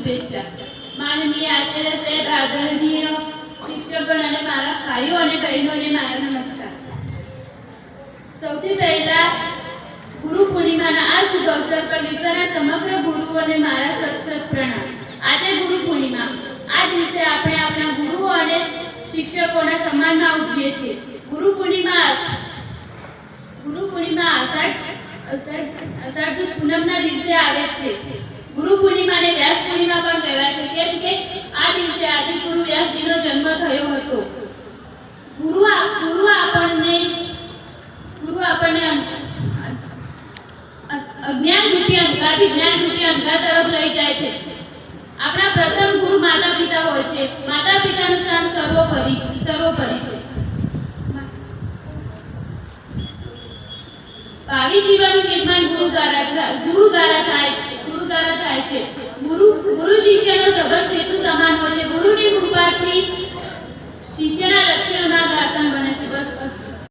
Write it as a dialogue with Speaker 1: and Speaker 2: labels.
Speaker 1: શુભેચ્છા। માનનીય આચાર્ય સાહેબ, આદરણીય શિક્ષકગણ અને મારા ભાઈઓ અને બહેનોને મારા નમસ્કાર। સૌથી પહેલા ગુરુ પૂર્ણિમાના આ શુભ અવસર પર વિશ્વના સમગ્ર ગુરુઓને મારા સત પ્રણામ। આજે ગુરુ પૂર્ણિમા, આ દિવસે આપણે આપણા ગુરુઓ અને શિક્ષકોના સન્માનમાં ઉજવીએ છીએ। ગુરુ પૂર્ણિમા અષાઢ પૂનમના દિવસે આવે છે। ગુરુ પૂર્ણિમાને વ્યાસ પૂર્ણિમા પણ કહેવાય છે, કેમ કે આ દિવસે આદિગુરુ વ્યાસજીનો જન્મ થયો હતો। ગુરુ આપણને અજ્ઞાનરૂપી અંધકારથી જ્ઞાનરૂપી અંધકાર તરફ લઈ જાય છે। આપણા પ્રથમ ગુરુ માતા પિતા હોય છે। માતા પિતાનું સ્થાન સર્વોપરી છે। ભાવિ જીવનનું નિર્માણ ગુરુ દ્વારા થાય છે। ગુરુજી